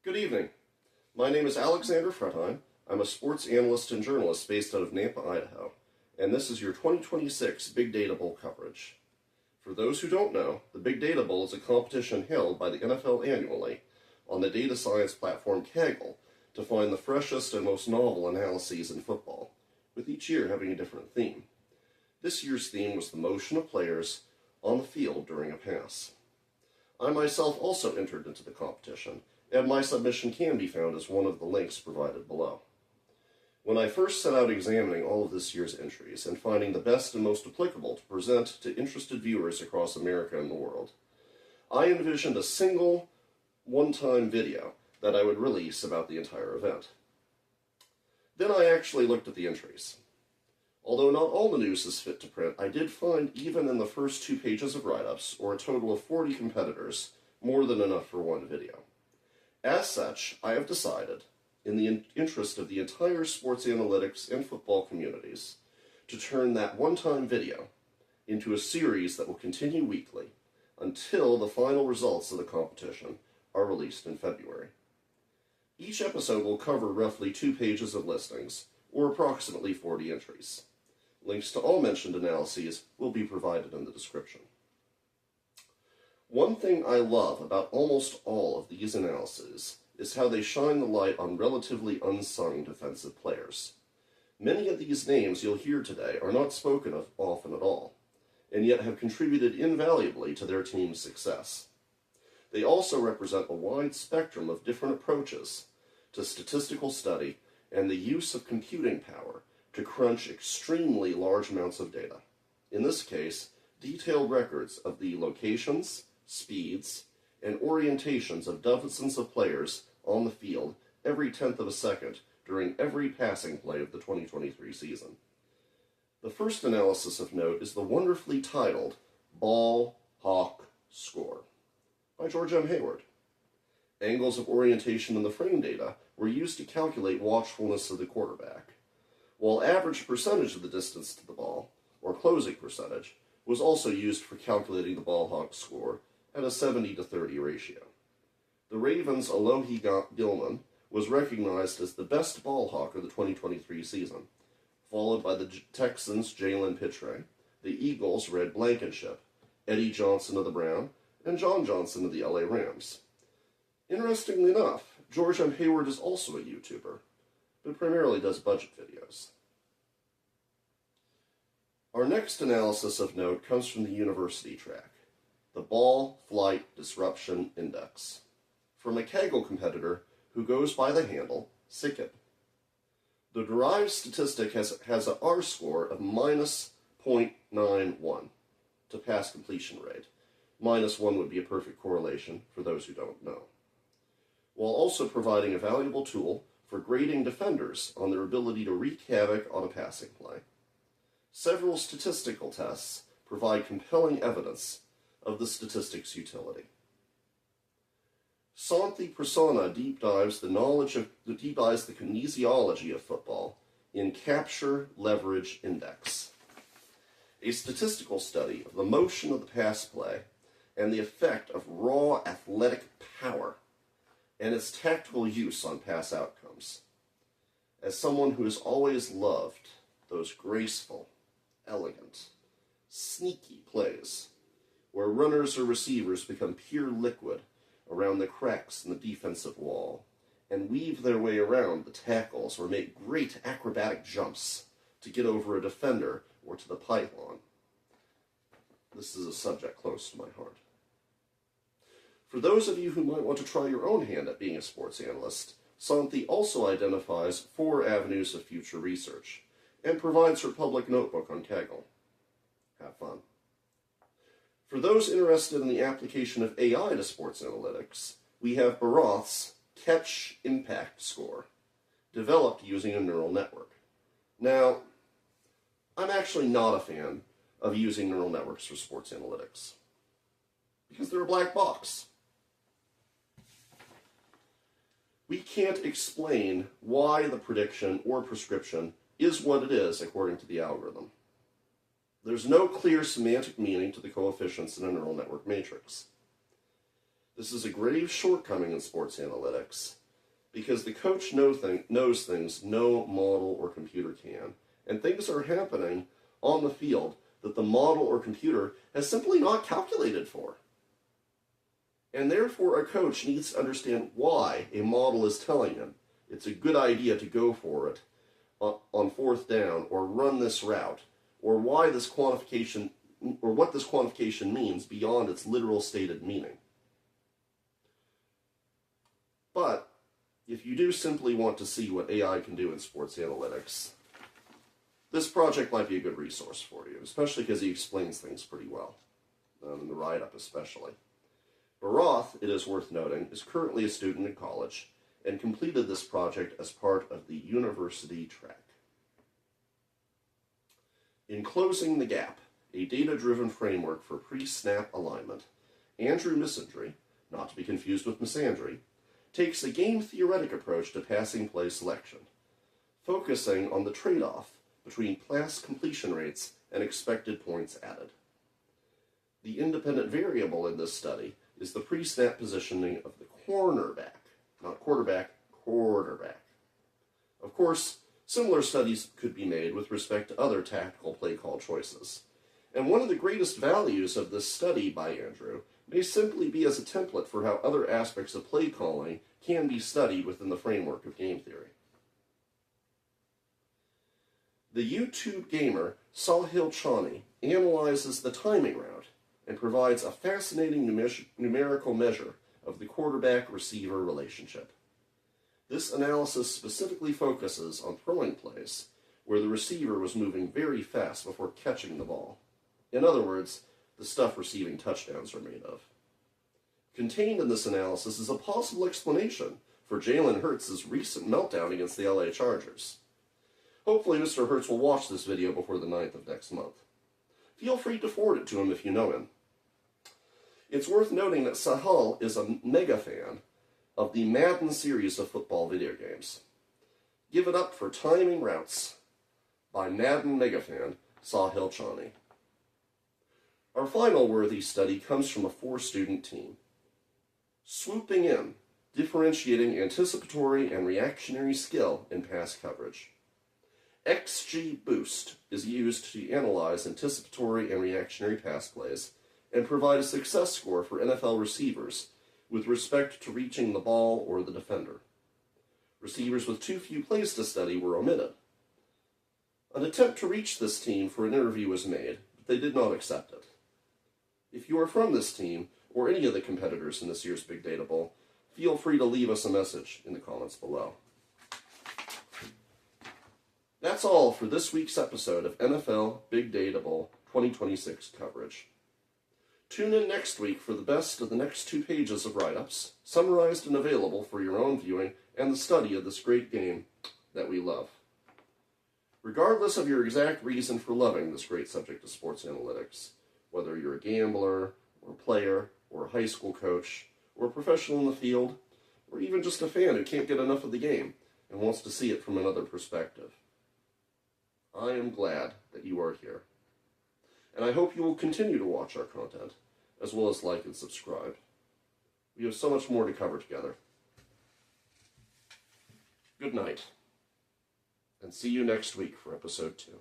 Good evening. My name is Alexander Fretheim. I'm a sports analyst and journalist based out of Nampa, Idaho, and this is your 2026 Big Data Bowl coverage. For those who don't know, the Big Data Bowl is a competition held by the NFL annually on the data science platform Kaggle to find the freshest and most novel analyses in football, with each year having a different theme. This year's theme was the motion of players on the field during a pass. I myself also entered into the competition, and my submission can be found as one of the links provided below. When I first set out examining all of this year's entries and finding the best and most applicable to present to interested viewers across America and the world, I envisioned a single, one-time video that I would release about the entire event. Then I actually looked at the entries. Although not all the news is fit to print, I did find even in the first 2 pages of write-ups, or a total of 40 competitors, more than enough for one video. As such, I have decided, in the interest of the entire sports analytics and football communities, to turn that one-time video into a series that will continue weekly until the final results of the competition are released in February. Each episode will cover roughly 2 pages of listings, or approximately 40 entries. Links to all mentioned analyses will be provided in the description. One thing I love about almost all of these analyses is how they shine the light on relatively unsung defensive players. Many of these names you'll hear today are not spoken of often at all, and yet have contributed invaluably to their team's success. They also represent a wide spectrum of different approaches to statistical study and the use of computing power to crunch extremely large amounts of data. In this case, detailed records of the locations, speeds, and orientations of dozens of players on the field every 1/10 of a second during every passing play of the 2023 season. The first analysis of note is the wonderfully titled Ball Hawk Score by George M. Hayward. Angles of orientation in the frame data were used to calculate watchfulness of the quarterback, while average percentage of the distance to the ball, or closing percentage, was also used for calculating the ball hawk score at a 70-30 ratio. The Ravens' Alohi Gilman was recognized as the best ball hawk of the 2023 season, followed by the Texans' Jalen Pitre, the Eagles' Red Blankenship, Eddie Johnson of the Brown, and John Johnson of the LA Rams. Interestingly enough, George M. Hayward is also a YouTuber, but primarily does budget videos. Our next analysis of note comes from the university track, the Ball Flight Disruption Index, from a Kaggle competitor who goes by the handle Sikib. The derived statistic has an R-score of -0.91 to pass completion rate. -1 would be a perfect correlation for those who don't know, while also providing a valuable tool for grading defenders on their ability to wreak havoc on a passing play. Several statistical tests provide compelling evidence of the statistic's utility. Santi Persona deep dives the kinesiology of football in Capture Leverage Index, a statistical study of the motion of the pass play and the effect of raw athletic power and its tactical use on pass outcomes. As someone who has always loved those graceful, elegant, sneaky plays, where runners or receivers become pure liquid around the cracks in the defensive wall and weave their way around the tackles or make great acrobatic jumps to get over a defender or to the pylon. This is a subject close to my heart. For those of you who might want to try your own hand at being a sports analyst, Santi also identifies 4 avenues of future research and provides her public notebook on Kaggle. Have fun. For those interested in the application of AI to sports analytics, we have Barath's Catch Impact Score, developed using a neural network. Now, I'm actually not a fan of using neural networks for sports analytics, because they're a black box. We can't explain why the prediction or prescription is what it is according to the algorithm. There's no clear semantic meaning to the coefficients in a neural network matrix. This is a grave shortcoming in sports analytics, because the coach knows things no model or computer can, and things are happening on the field that the model or computer has simply not calculated for. And therefore, a coach needs to understand why a model is telling him it's a good idea to go for it on fourth down, or run this route, or why this quantification, or what this quantification means beyond its literal stated meaning. But if you do simply want to see what AI can do in sports analytics, this project might be a good resource for you, especially because he explains things pretty well, in the write-up especially. Baroth, it is worth noting, is currently a student in college and completed this project as part of the university track. In Closing the Gap, a data-driven framework for pre-snap alignment, Andrew Misandry, not to be confused with Misandry, takes a game-theoretic approach to passing play selection, focusing on the trade-off between pass completion rates and expected points added. The independent variable in this study is the pre-snap positioning of the cornerback, not quarterback, quarterback. Of course, similar studies could be made with respect to other tactical play call choices. And one of the greatest values of this study by Andrew may simply be as a template for how other aspects of play calling can be studied within the framework of game theory. The YouTube gamer Sahil Chani analyzes the timing route and provides a fascinating numerical measure of the quarterback-receiver relationship. This analysis specifically focuses on throwing plays where the receiver was moving very fast before catching the ball. In other words, the stuff receiving touchdowns are made of. Contained in this analysis is a possible explanation for Jalen Hurts' recent meltdown against the LA Chargers. Hopefully Mr. Hurts will watch this video before the 9th of next month. Feel free to forward it to him if you know him. It's worth noting that Sahal is a mega fan of the Madden series of football video games. Give it up for Timing Routes by Madden mega fan Sahil Chani. Our final worthy study comes from a 4-student team. Swooping in, differentiating anticipatory and reactionary skill in pass coverage. XG Boost is used to analyze anticipatory and reactionary pass plays and provide a success score for NFL receivers with respect to reaching the ball or the defender. Receivers with too few plays to study were omitted. An attempt to reach this team for an interview was made, but they did not accept it. If you are from this team, or any of the competitors in this year's Big Data Bowl, feel free to leave us a message in the comments below. That's all for this week's episode of NFL Big Data Bowl 2026 coverage. Tune in next week for the best of the next 2 pages of write-ups, summarized and available for your own viewing and the study of this great game that we love. Regardless of your exact reason for loving this great subject of sports analytics, whether you're a gambler, or a player, or a high school coach, or a professional in the field, or even just a fan who can't get enough of the game and wants to see it from another perspective, I am glad that you are here. And I hope you will continue to watch our content, as well as like and subscribe. We have so much more to cover together. Good night, and see you next week for episode 2.